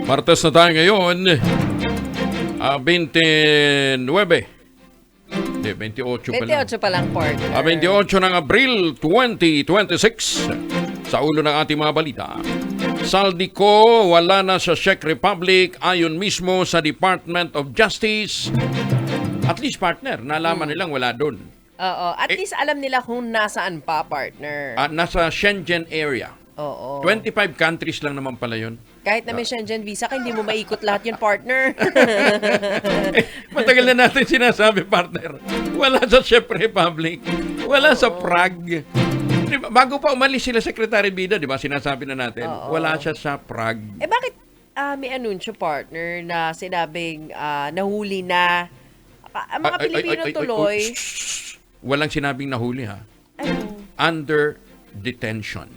Martes na tayo ngayon, 29. Hindi, 28 pa lang. 28 pa lang, partner. 28 ng Abril 2026. Sa ulo ng ating mga balita. Saldico wala na sa Czech Republic ayon mismo sa Department of Justice. At least, partner, nalaman nilang wala doon. Oo. At least alam nila kung nasaan pa, partner. Nasa Schengen area. Oo. 25 countries lang naman pala yun. Kahit na may Schengen visa ka, hindi mo maikot lahat yun, partner. Matagal na natin sinasabi, partner. Wala sa Czech Republic. Wala sa Prague. Diba, bago pa umalis sila Secretary Bida, di ba? Sinasabi na natin. Wala siya sa Prague. Eh bakit may anunsyo, partner, na sinabing nahuli na ang mga Pilipino tuloy? Walang sinabing nahuli, ha? Ano? Under detention.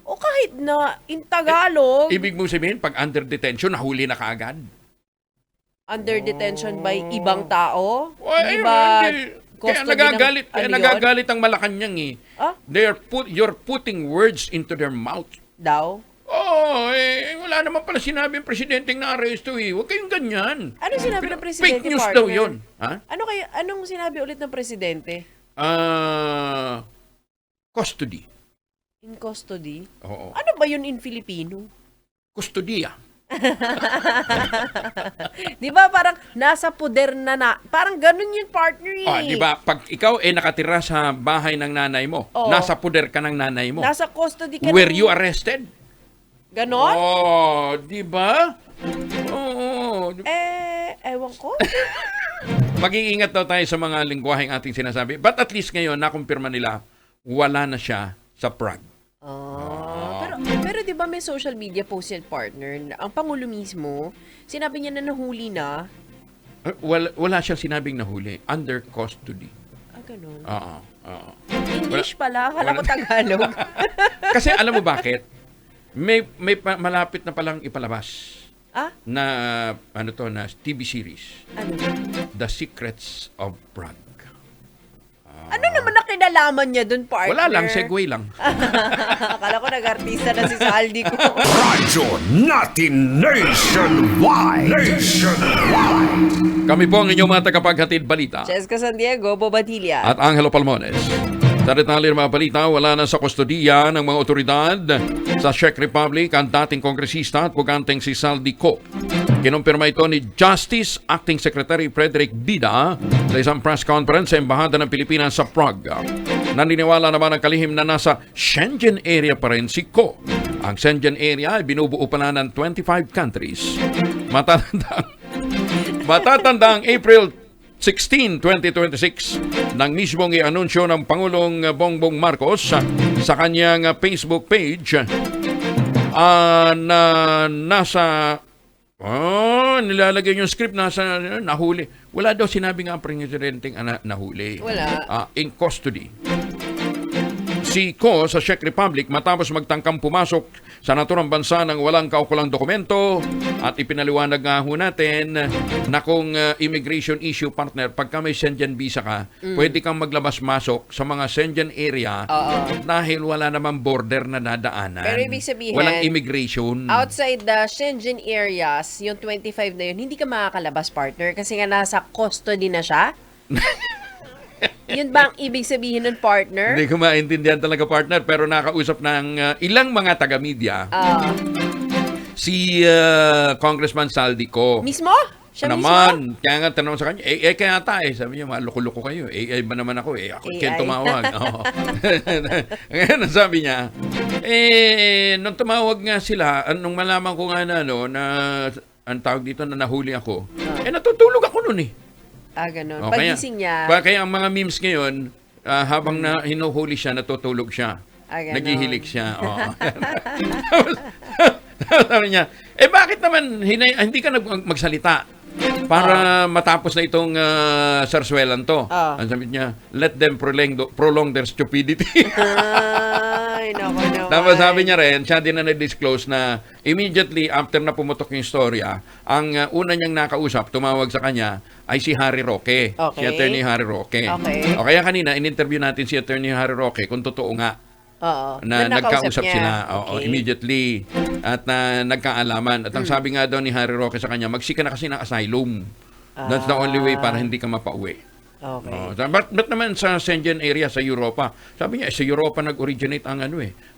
O kahit na in Tagalog, Ibig mo sabihin, pag under detention, nahuli na kaagad? under detention by ibang tao? Ay, Di ba? Kaya custody nagagalit, ng- ano yun? nagagalit ang Malacanang eh. Ah? You're putting words into their mouth. Daw? Wala naman pala sinabi ang presidenteng na-aresto eh. Huwag kayong ganyan. Ano sinabi ng presidente, Fake news partner? daw yun. Ha? Anong sinabi ulit ng presidente? Custody. In custody? Oo. Ano ba yun in Filipino? Kustudiya. Di ba parang nasa poder na parang ganun yung partner eh. Di ba? Pag ikaw nakatira sa bahay ng nanay mo, Oo. nasa poder ka ng nanay mo. Nasa custody ka Were ng- you arrested? Ganon? Di ba? Oo. Ewan ko. Mag-iingat daw tayo sa mga lingwaheng ating sinasabi. But at least ngayon, nakumpirma nila, wala na siya sa Prague. Pero di ba may social media post yan, partner? Ang Pangulo mismo, sinabi niya na nahuli na. Wala siyang sinabing nahuli. Under custody. Ganun. Oo. English pala. Kala ko Tagalog. Kasi alam mo bakit? May malapit na palang ipalabas na na TV series. Ano? The Secrets of Prague. Ano naman na kinalaman niya dun, partner? Wala lang, segue lang. Akala ko nag-artista na si Saldi ko. Radyo natin nationwide. Kami po ang inyong mga tagapaghatid balita. Cheska San Diego, Bobadilla. At Angelo Palmones. Sa detalye ng mga balita, wala na sa kustodiya ng mga otoridad sa Czech Republic ang dating kongresista at buganteng si Saldico. Kinumpirma ito ni Justice Acting Secretary Frederick Bida sa isang press conference sa Embahada ng Pilipinas sa Prague. Naniniwala naman ang kalihim na nasa Schengen area pa rin si Ko. Ang Schengen area ay binubuo pa na ng 25 countries. Matatandang April 16, 2026 nang mismong i-anunsyo ng Pangulong Bongbong Marcos sa kanyang Facebook page na nasa nilalagay yung script nasa nahuli. Wala daw sinabi nga ang presidenteng nahuli. Wala. In custody. Si Ko sa Czech Republic matapos magtangkang pumasok sa naturang bansa ng walang kaukulang dokumento at ipinaliwanag nga ho natin na kung immigration issue, partner, pagka may Schengen visa ka, pwede kang maglabas-masok sa mga Schengen area dahil wala namang border na dadaanan. Pero ibig sabihin, walang immigration. Outside the Schengen areas, yung 25 na yun, hindi ka makakalabas, partner, kasi nga nasa custody na siya. Yun ba ang ibig sabihin ng partner? Hindi ko maintindihan talaga, partner, pero nakausap ng ilang mga taga-media si Congressman Saldico. Mismo? Siya naman, mismo? kaya nga tanong sa kanya, kaya tayo. Sabi niya, maloko-loko kayo. AI ba naman ako? Ako kaya tumawag. Ngayon, sabi niya, nung tumawag nga sila, nung malaman ko nga na, ang tawag dito na nahuli ako, natutulog ako nun eh. Ganun. Pagising niya. Kaya ang mga memes ngayon, habang hinuhuli siya, natutulog siya. Ganun. Naghihilik siya. Sabi niya, bakit naman hindi ka magsalita para matapos na itong sarswelan to? Ang sabi niya, let them prolong their stupidity. Ay, naku naman. Tapos sabi niya rin, siya din na nag-disclose na immediately after na pumutok yung storya, ang una niyang nakausap, tumawag sa kanya, ay si Harry Roque. Okay. Si Attorney Harry Roque. Okay. O kaya kanina, in-interview natin si Attorney Harry Roque kung totoo nga Oo. na nagkausap niya. sila Okay. immediately at nagkaalaman. At ang sabi nga daw ni Harry Roque sa kanya, magsika na kasi ng asylum. That's the only way para hindi ka mapauwi. Okay. Ba't naman sa Schengen area sa Europa? Sabi niya, sa Europa nag-originate ang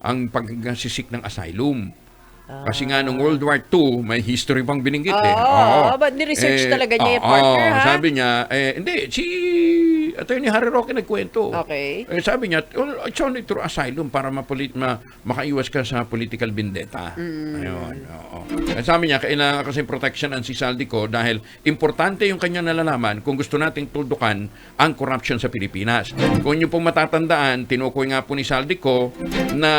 ang pagsisik ng asylum. Kasi nga nung World War II, may history pang binanggit But ni-research talaga niya yung partner, ha? Sabi niya, hindi, si Attorney Harry Roque nagkwento. Okay. Sabi niya, it's only through asylum para makaiwas ka sa political vendetta. Ayun, oo. Sabi niya, kailangan kasi protection ang si Saldico dahil importante yung kanya nalalaman kung gusto nating tuldukan ang corruption sa Pilipinas. Kung niyo pong matatandaan, tinukoy nga po ni Saldico na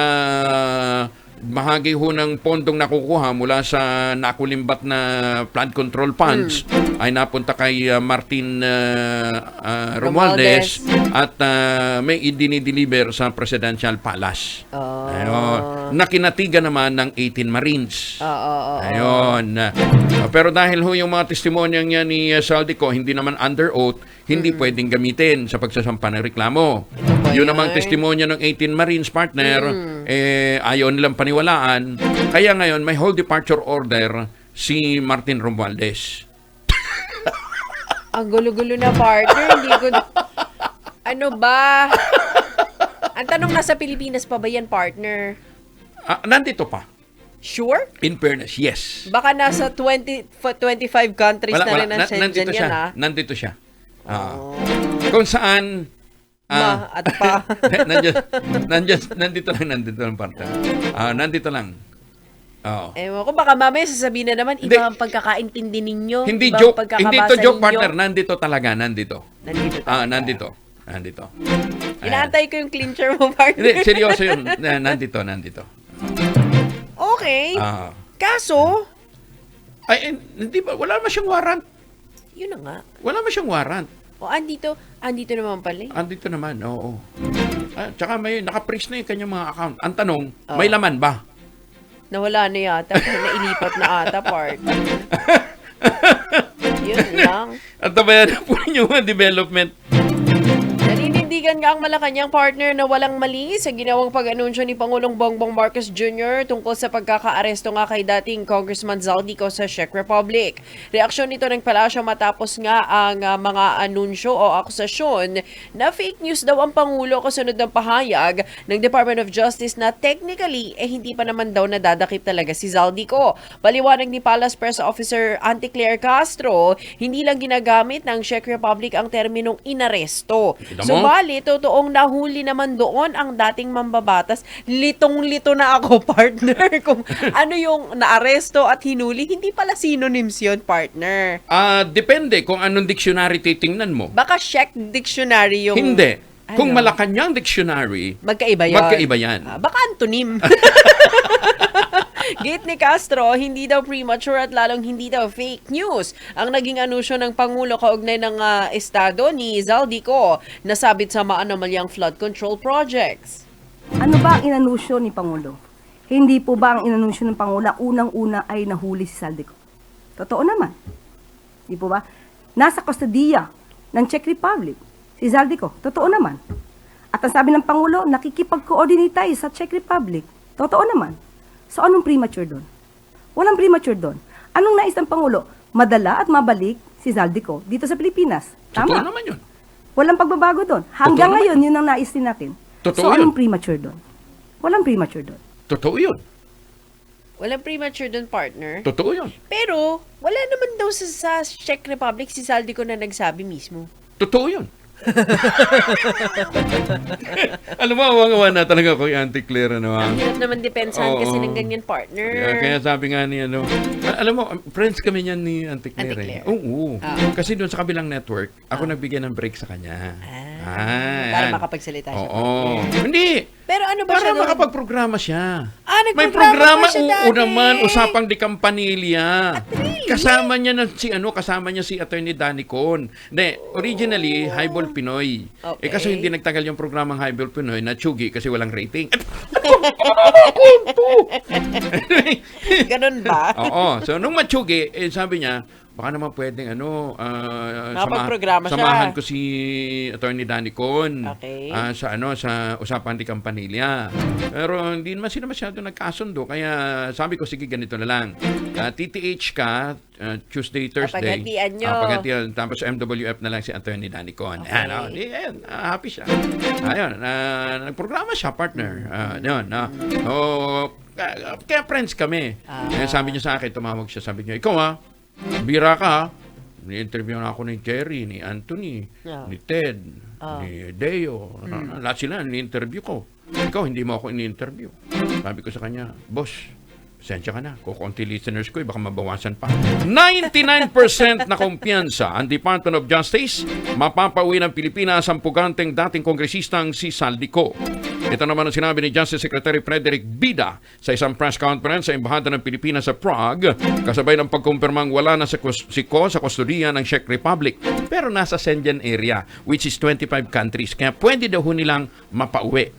bahagi ho ng pondong nakukuha mula sa nakulimbat na flood control funds ay napunta kay Martin Romualdez at may idinideliver sa Presidential Palace. Ayun. Nakinatigan naman ng 18 Marines. Ayun. Pero dahil ho yung mga testimonyang niya ni Saldico hindi naman under oath, hindi pwedeng gamitin sa pagsasampa ng reklamo. Yun namang testimonya ng 18 Marines partner, ayaw nilang paniwalaan. Kaya ngayon, may whole departure order si Martin Romualdez. Ang gulo-gulo na partner. Hindi ko... Ano ba? Ang tanong, nasa Pilipinas pa ba yan, partner? Nandito pa. Sure? In fairness, yes. Baka nasa 25 countries na rin ang Schengen yan, ha? Nandito siya. Kung saan... At pa. nandito lang partner. Nandito lang. Ewan ko, baka mamaya sasabihin na naman, iba ang pagkakaintindi ninyo. Hindi iba joke. ang pagkakabasa Hindi to joke, ninyo. partner. Nandito talaga. Nandito. Nandito. Inaantay ko yung clincher mo, partner. Hindi, seryoso yun. Nandito. Okay. Kaso, Hindi ba? Wala naman siyang warrant. yun na nga. Wala naman siyang warrant. Andito naman pala. Andito naman, oo. Tsaka may naka-freeze na yung kanyang mga account. Ang tanong, may laman ba? Nawala na yata. Nailipat na ata, partner. Yun lang. At tabayan na po yung mga development. Naninindigan nga ang Malacanang partner na walang mali sa ginawang pag-anunsyo ni Pangulong Bongbong Marcos Jr. tungkol sa pagkakaaresto nga kay dating Congressman Zaldico sa Czech Republic. Reaksyon nito ng palasyo matapos nga ang mga anunsyo o akusasyon na fake news daw ang Pangulo kasunod ng pahayag ng Department of Justice na technically hindi pa naman daw nadadakip talaga si Zaldico. Paliwanag ni Palace Press Officer Auntie Claire Castro, hindi lang ginagamit ng Czech Republic ang terminong inaresto. Subalit, totoong nahuli naman doon ang dating mambabatas. Litong-lito na ako, partner. Kung ano yung naaresto at hinuli, hindi pala synonyms yun, partner. Depende kung anong dictionary titingnan mo. Baka Czech dictionary yung... Hindi. Kung Ano? Malacanang dictionary, Magkaiba yan. magkaiba yan. Baka antonym. Gate ni Castro, hindi daw premature at lalong hindi daw fake news ang naging anunsyo ng Pangulo kaugnay ng estado ni Zaldico na sabit sa maanomalyang flood control projects. Ano ba ang inanunsyo ni Pangulo? Hindi po ba ang inanunsyo ng Pangulo unang-una ay nahuli si Zaldico? Totoo naman. Di po ba? Nasa kustodiya ng Czech Republic si Zaldico. Totoo naman. At ang sabi ng Pangulo, nakikipag-coordinate tayo sa Czech Republic. Totoo naman. So anong premature doon? Walang premature doon. Anong nais ng Pangulo? Madala at mabalik si Zaldico dito sa Pilipinas. Totoo Tama. naman yun. Walang pagbabago doon. Hanggang Totoo ngayon, yun ang nais din natin. Totoo So anong yun. premature doon? Walang premature doon. Totoo yun. Walang premature dun, partner. Totoo yun. Pero, wala naman daw sa Czech Republic si Zaldico na nagsabi mismo. Totoo yun. Alam mo, awa na talaga ko yung Auntie Claire. Ang hirap naman depensahan kasi Oo. ng ganyan, partner. Kaya sabi nga ni alam mo, friends kami niyan ni Auntie Claire. Auntie Claire. Oo. Ah. Kasi doon sa kabilang network, ako nagbigay ng break sa kanya. Para yan. makapagsalita siya. Oo. Hindi. Pero ano ba Para siya doon? makapagprograma siya. nagprograma May programa pa siya oo dati. naman, usapang di Campanilla. really? Kasama niya kasama niya si Attorney Danny Con. Hindi, originally Highball Pinoy. Okay. Kaso hindi nagtagal yung programang Highball Pinoy na tsugi kasi walang rating. Ganun ba? Oo. So, nung matsugi, sabi niya, baka naman pwedeng Mapagprograma siya. samahan ko si Attorney Danny Con Okay. sa usapan ni Campanilla. Pero hindi naman sila masyado nagkasundo. Kaya sabi ko, sige, ganito na lang. TTH ka, Tuesday, Thursday. Paghatian nyo. Paghatian. Tapos MWF na lang si Attorney Danny Con. Okay. Ayan, happy siya. Ayun, nagprograma siya, partner. Yun. Kaya friends kami. Kaya sabi niya sa akin, tumawag siya, sabi niya, ikaw bira ka ha. Ni-interview na ako ni Jerry, ni Anthony, ni Ted, ni Deo. Lahat sila, ni-interview ko. Ikaw, hindi mo ako ini-interview. Sabi ko sa kanya, boss, pasensya ka na. Kung konti listeners ko, baka mabawasan pa. 99% na kumpiyansa ang Department of Justice mapapauwi ng Pilipinas ang puganteng dating kongresistang si Saldico. Ito naman ang sinabi ni Justice Secretary Frederick Bida sa isang press conference sa Embahada ng Pilipinas sa Prague, kasabay ng pagkumpirmang wala na si Ko sa kustodiya ng Czech Republic, pero nasa Schengen area, which is 25 countries, kaya pwede daw nilang mapauwi.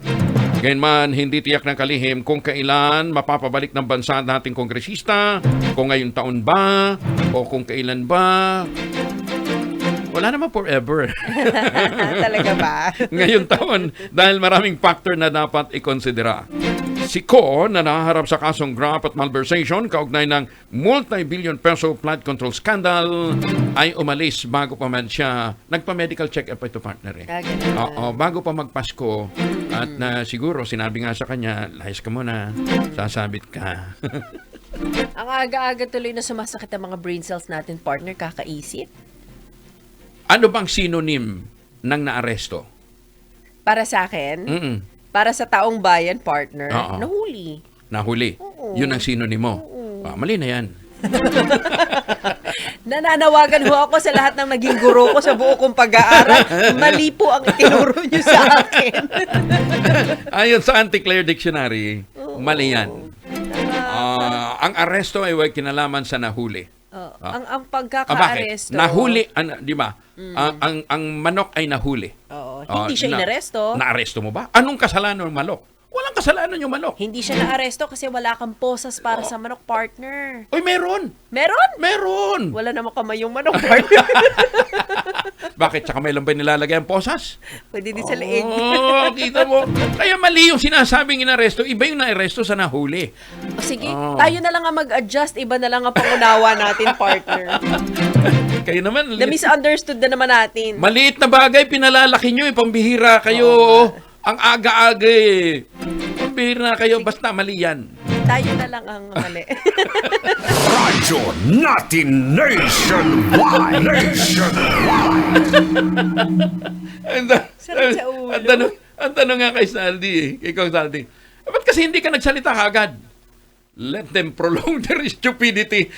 Gayunman, hindi tiyak ng kalihim kung kailan mapapabalik ng bansa ang dating kongresista, kung ngayong taon ba, o kung kailan ba. Wala naman forever. Talaga ba? Ngayong taon, dahil maraming factor na dapat ikonsidera. Si Ko, na naharap sa kasong graft at malversation kaugnay ng multi-billion peso flood control scandal, ay umalis bago pa man siya nagpa-medical check-up ito, partner. Ganun. Oo, bago pa magpasko. At siguro, sinabi nga sa kanya, lahis ka muna, sasabit ka. Ang aga-aga tuloy na sumasakit ang mga brain cells natin, partner, kakaisip. Ano bang synonym ng naaresto? Para sa akin, Mm-mm. para sa taong bayan, partner, Oo. nahuli. Nahuli. Oo. Yun ang synonym mo. Mali na yan. Nananawagan ho ako sa lahat ng naging guro ko sa buo kong pag-aaral. Mali po ang itinuro niyo sa akin. Ayon sa Anti-Clair Dictionary, mali yan. Ang aresto ay huwag kinalaman sa nahuli. Ang Bakit? pagkaka-aresto. Nahuli, di ba? Ang manok ay nahuli. Oo, hindi siya inaresto. Naaresto mo ba? Anong kasalanan ng manok? Walang kasalanan yung manok. Hindi siya naaresto kasi wala kang posas para sa manok, partner. Oy, meron! Meron? Meron! Wala namang kamay yung manok, partner. Bakit? Saka may lambay nilalagay ang posas? Pwede din sa leeg. Oh, kita mo. Kaya mali yung sinasabing inaresto. Iba yung naaresto sa nahuli. O sige, tayo na lang ang mag-adjust. Iba na lang ang pangunawa natin, partner. Kayo naman. Na-misunderstood na naman natin. Maliit na bagay, pinalalaki nyo. Pambihira kayo. Ang aga-aga Pambihira kayo. Basta mali yan. Tayo na lang ang mali. Radyo natin nationwide. Nationwide. Sarap sa ulo. Ang tanong nga kay Saldi, ikaw Saldi, ba't kasi hindi ka nagsalita agad? Let them prolong their stupidity.